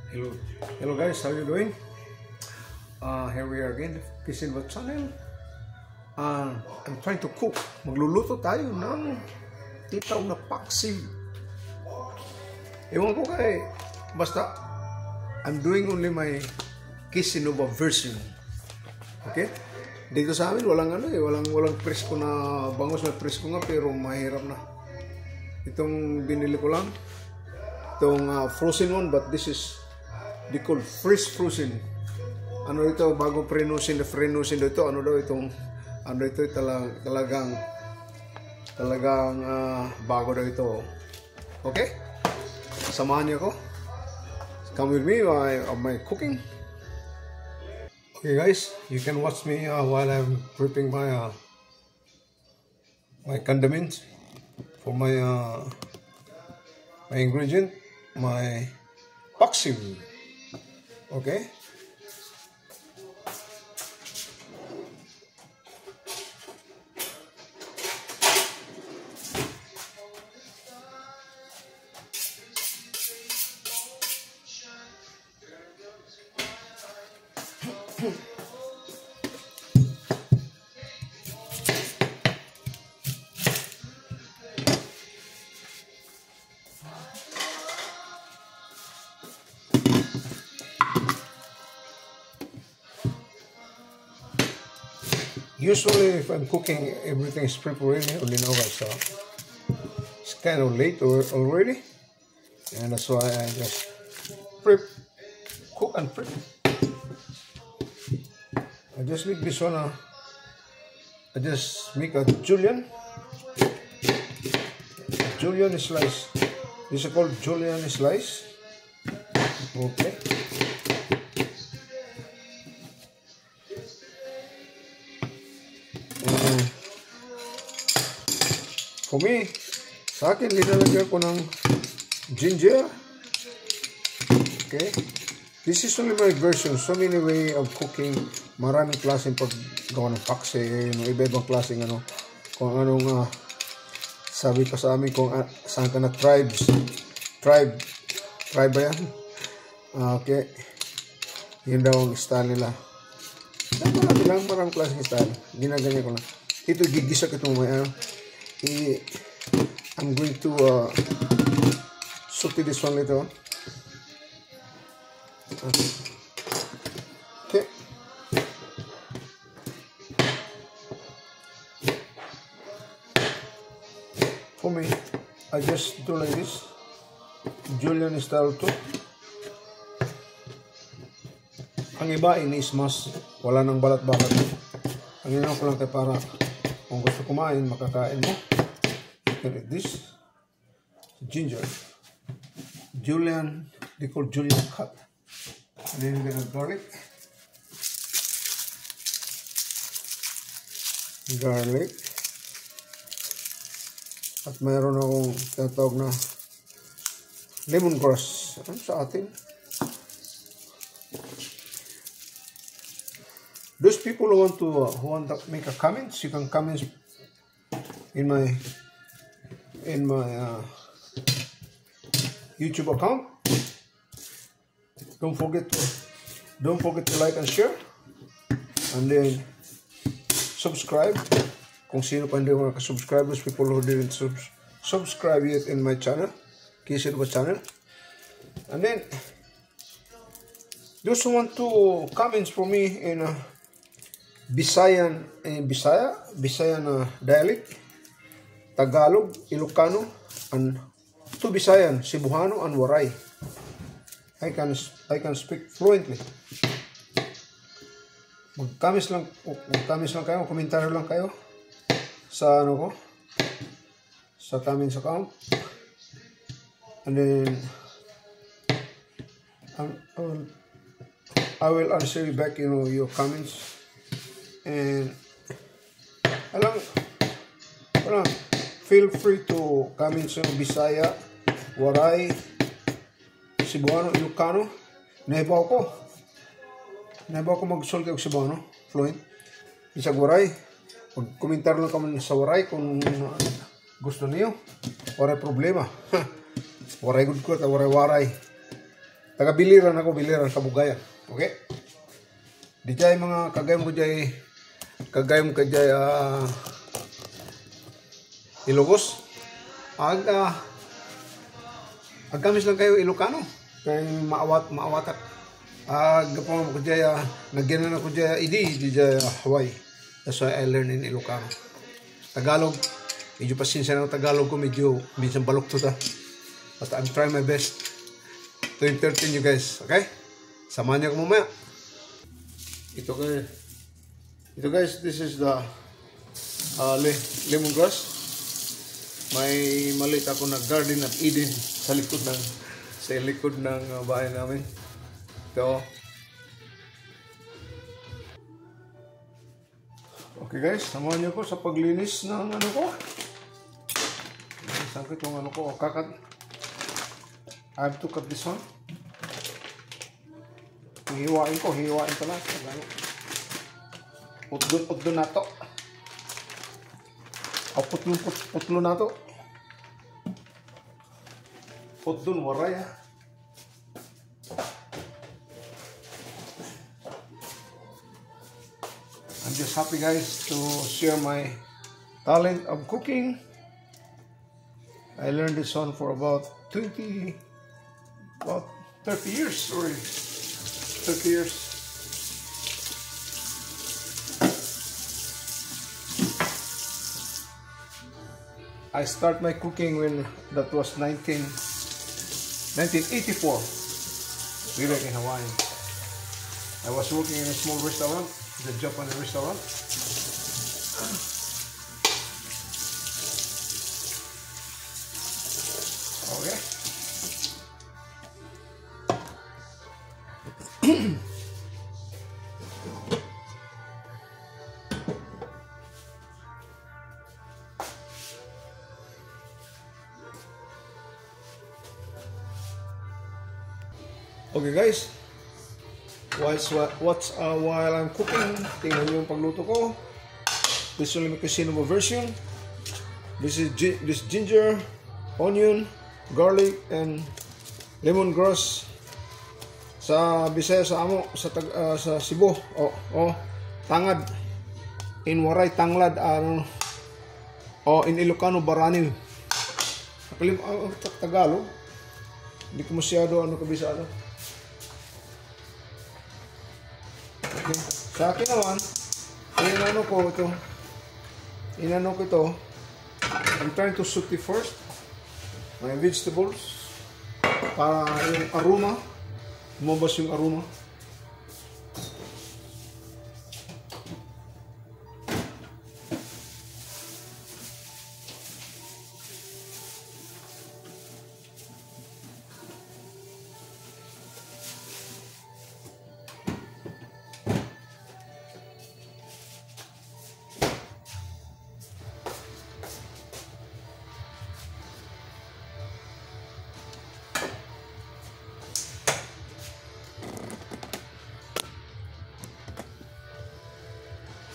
Hello, hello guys, how you doing? Here we are again, Kitchen What Channel. I'm trying to cook. Magluluto tayo ng titaw na paksiw. Ewan ko kay, basta I'm doing only my Kisinova version. Okay? Dito sa amin walang walang presko na bangus, na presko nga pero mahirap na. Itong binili ko lang, itong frozen one, but this is they call fresh frozen. Ano ito, bagong frenusin dito, ano daw itong, ano ito, talagang bago daw ito. Okay? Samahan niyo ako. Come with me on my cooking. Okay guys, you can watch me while I'm prepping my my condiments for my my ingredient, my paksiw. Okay. Usually, if I'm cooking, everything is prepared only now, guys. So it's kind of late already, and that's why I just cook and prep. I just make this one. I just make a julienne slice. This is called julienne slice. Okay. For me, sa akin, linalagyan ko ng ginger. Okay. This is only my version. So many way of cooking. Maraming klaseng paggawa ng paksiw. Iba-ibang klaseng ano. Kung anong sabi pa sa amin kung saan ka na tribe ba yan? Okay. Yun daw ang style nila. Maraming klaseng style. Ginaganyan ko lang. Ito, gigisa ko ito may ano. I'm going to saute this one later on. Okay. For me, I just do like this. Julienne style too. Ang iba inis-mas, wala nang balat-balat. Ang ino ko lang kay para kung gusto kumain, makakain mo. Look at this. Ginger. Julienne, they call Julienne cut. And then you get a garlic. Garlic. At mayroon akong tinatawag na lemongrass. Ano sa atin? Those people who want to make a comments, you can comment in my YouTube account. Don't forget to like and share, and then subscribe. Kung sino pa hindi subscribe, those people who didn't subscribe yet in my channel, Kisinova channel, and then those who want to comments for me in Bisayan dialect, Tagalog, Ilocano, and to Bisayan, Cebuano, and Waray. I can speak fluently. Mag-comments lang kayo, komentaryo lang kayo sa ano ko, sa comments account, and then I will answer you back, your comments. And feel free to comment sa Bisaya, Waray, Cebuano, Ilocano. Nahibaw ko mag-solve kay Cebuano, fluent. Isa Waray, mag-komentar lang kami sa Waray kung gusto niyo. Waray problema. Waray good ko, waray. Taga-biliran ako, biliran Kabugayan. Okay? Di jay mga kagayam ko jay Ilocos. Agamis lang kayo Ilocano. Kaya maawatak. Gapon ko jay nagyanan ako jay di jay Hawaii. That's why I learned in Ilocano. Tagalog. Medyo pasensya ng Tagalog ko, medyo minsan balok to ta. But I'm trying my best to entertain you guys, okay? Samahan niyo ako mamaya. Ito guys, this is the lemongrass. May maliit ako na Garden of Eden sa likod ng bahay namin. Ito. Okay guys, samahan niyo ko sa paglinis ng ano ko. Sakit yung ano ko, I have to cut this one. Hihiwain pala. Putlo na to. Putlo na to. Putlon waray ha. I'm just happy guys to share my talent of cooking. I learned this one for about 30 years already. 30 years. I start my cooking when that was 1984. We were in Hawaii. I was working in a small restaurant, the Japanese restaurant. Okay. Okay guys, while I'm cooking, tingnan nyo yung pagluto ko. This is my Cuisinova version. This ginger, onion, garlic, and lemongrass. Sa Bisaya, sa amo, sa Cebu, tangad. In Waray, tanglad, in Ilocano, barani. Tagalog. Hindi ko masyado kabisado. Okay. Sa akin naman, inano ko ito. I'm trying to saute first my vegetables para yung aroma, lumabas yung aroma.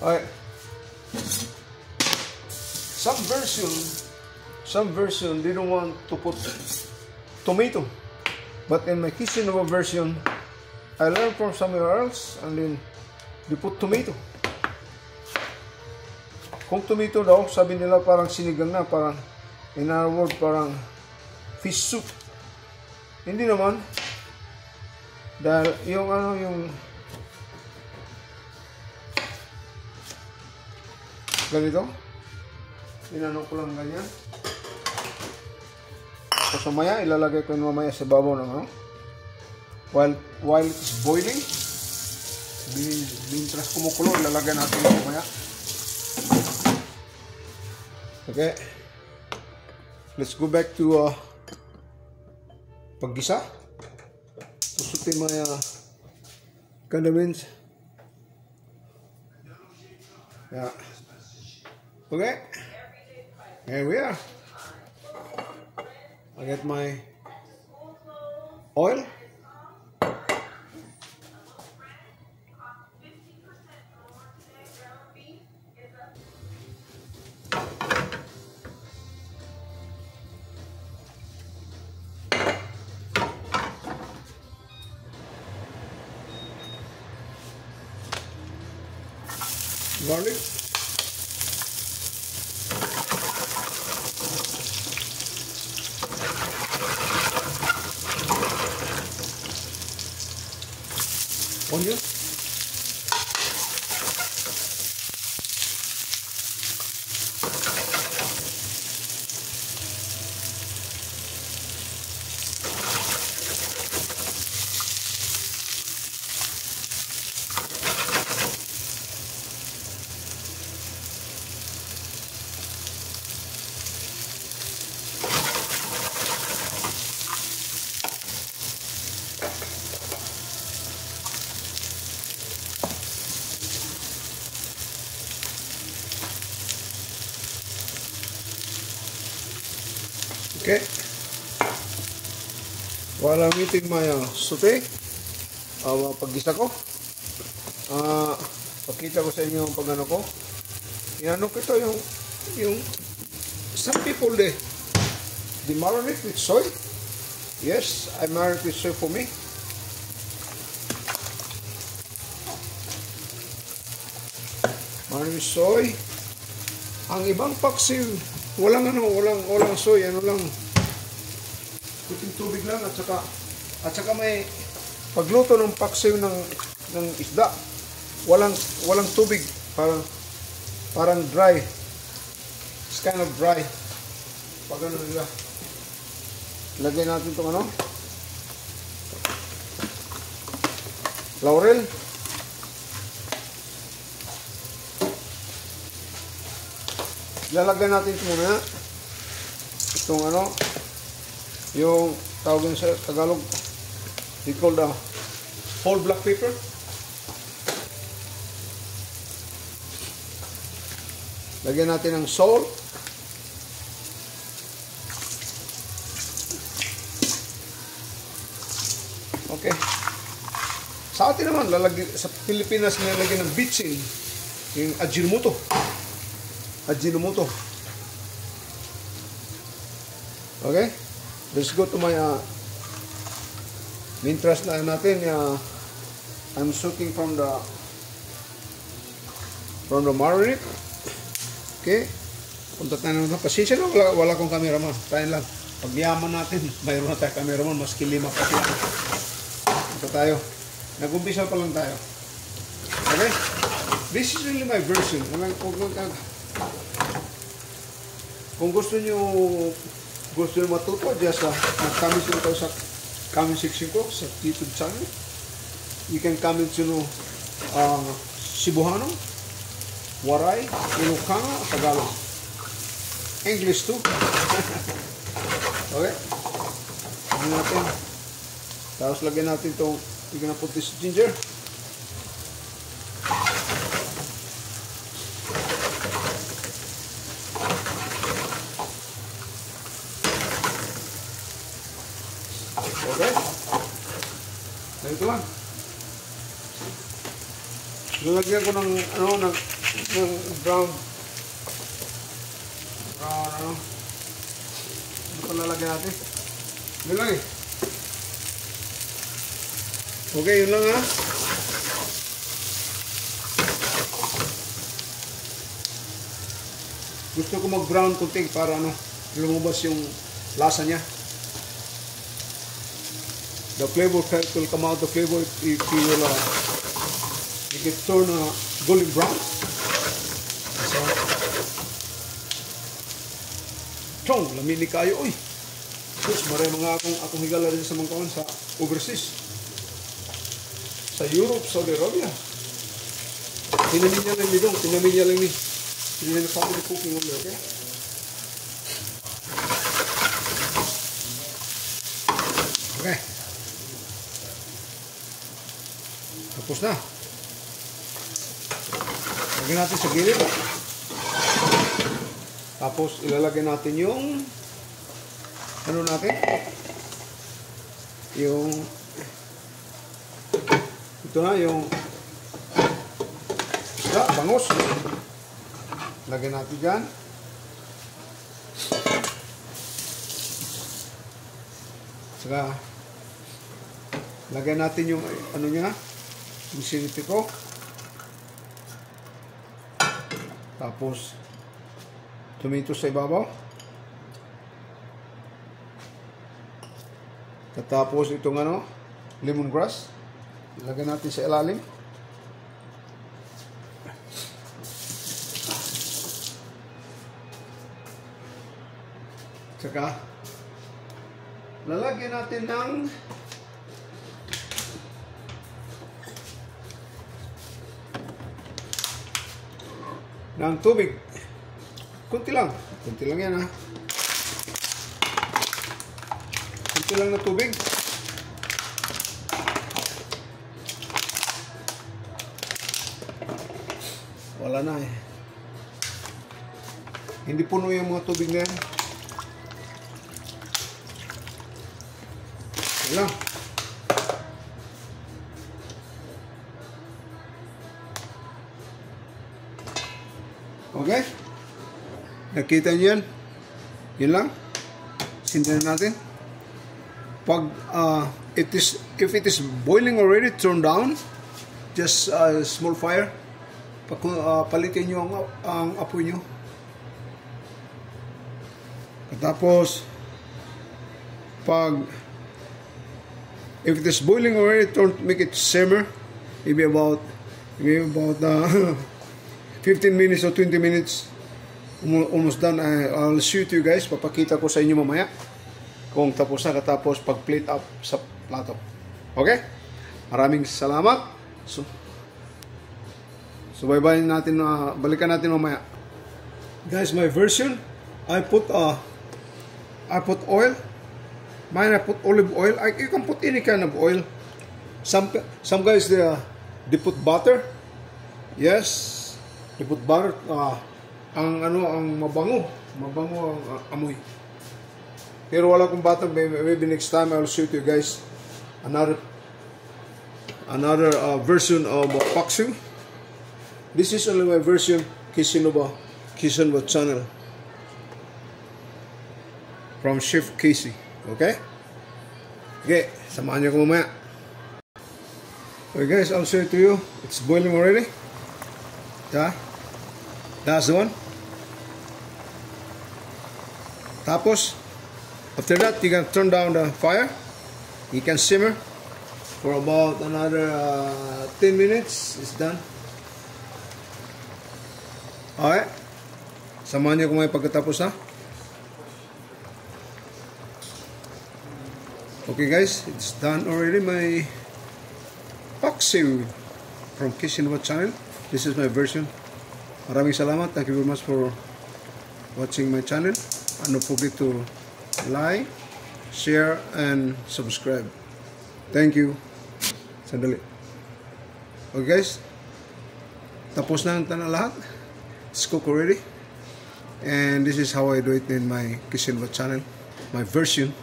Alright. Some version didn't want to put tomato, but in my Cuisinova version, I learned from somewhere else, and then they put tomato. Kung tomato daw, sabi nila parang sinigang na, parang in our word, parang fish soup. Hindi naman, dahil yung ganito, inano ko lang ganyan. So mamaya, ilalagay ko yun mamaya sa babaw ng ano. While it is boiling, bintras kumukulo, ilalagay natin yun mamaya. Okay. Let's go back to paggisa. Susutin my condiments. Yeah. Okay, here we are. I get my oil. garlic. Onion. Okay. While I'm eating my saute, paggisa ko, pakita ko sa inyo ang pagano ko. Inano ko ito yung some people they marinate with soy. Yes, I marinate with soy for me. Marinate with soy. Ang ibang paksiw, walang soy, ano lang, puting tubig lang at saka may pagluto ng paksiw ng isda, walang tubig, parang dry. It's kind of dry. Pag ano nila, lagay natin itong laurel. Lalagyan natin ito muna. Itong yung tawagin sa Tagalog, we call the whole black pepper. Lagyan natin ng salt. Okay. Sa atin naman, sa Pilipinas nilalagyan ng bitsin, yung Ajinomoto. Okay, let's go to my main thrust na natin. I'm soaking from the marinade. Okay, punta tayo na. Pasensya na, wala akong cameraman. Tayo lang, pagyaman natin, mayroon na tayo cameraman, maski 5 pa sila. Punta tayo, nag-umpisa pa lang tayo. Okay, this is really my version. Kung gusto nyo matuto, just comment nyo tayo sa comment section ko sa YouTube channel. You can comment nyo Cebuano, Waray, Ilocano, Tagalog, English too. Okay, lagyan natin, tapos lagyan natin itong, we're gonna put this ginger. Okay? Ganito lang. Nalagyan ko ng brown. Ano pa lalagyan natin? Yun lang eh. Okay, yun lang ha. Gusto ko mag-brown kunting para lumabas yung lasa niya. The flavor will come out. The flavor if you will you get turn golden brown. So, chong, lamini kayo, oy. Sus, maray mga akong higala rin sa mga kawan sa overseas. Sa Europe, Saudi Arabia. Tinamin niya lang ni Dong, tinamin niya lang ni. Tinamin niya family cooking only, okay? Okay. Tapos na. Lagyan natin sa gilid. Tapos ilalagay natin yung natin? Yung ito na yung bangus. Lagyan natin dyan. Saka lagyan natin yung niya, yung siniti ko. Tapos, tomato sa ibabaw. Tapos itong lemongrass. Ilagay natin sa ilalim. Saka, lalagyan natin ng tubig. Kunti lang yan ha. Kunti lang na tubig. Wala na eh. Hindi puno yung mga tubig na yan. Wala. Okay? Nakita niyo yan? Yun lang. Sindihan natin. Pag if it is boiling already, turn down. Just small fire. Palitin nyo ang apoy nyo. Tapos if it is boiling already, make it simmer. Maybe about 15 minutes or 20 minutes. Almost done. I'll show to you guys. Papakita ko sa inyo mamaya kung tapos na, katapos pag-plate up sa plato. Okay? Maraming salamat. So bye-bye natin. Balikan natin mamaya. Guys, my version, I put oil. Mine, I put olive oil. You can put any kind of oil. Some guys they put butter. Yes, they put butter. Ang mabango ang amoy. Pero wala akong butter. Maybe next time I'll show you guys another version of paksiw. This is only my version, Kishinova channel from Chef Casey. Okay? Okay, samahan niyo ko mamaya. Okay guys, I'll show it to you. It's boiling already. Yeah, that's the one. Tapos, after that, you can turn down the fire. You can simmer for about another 10 minutes. It's done. Okay. Samahan niyo kung may pagkatapos na. Okay guys, it's done already. My paksiw from Kishinova channel. This is my version. Maraming salamat. Thank you very much for watching my channel. And don't forget to like, share, and subscribe. Thank you. Sandali. Okay guys, tapos na ang lahat. It's cooked already. And this is how I do it in my Kishinova channel. My version.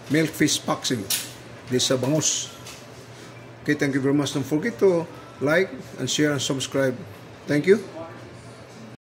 Milk fish paksiw. This is bangus. Okay, thank you very much. Don't forget to like and share and subscribe. Thank you.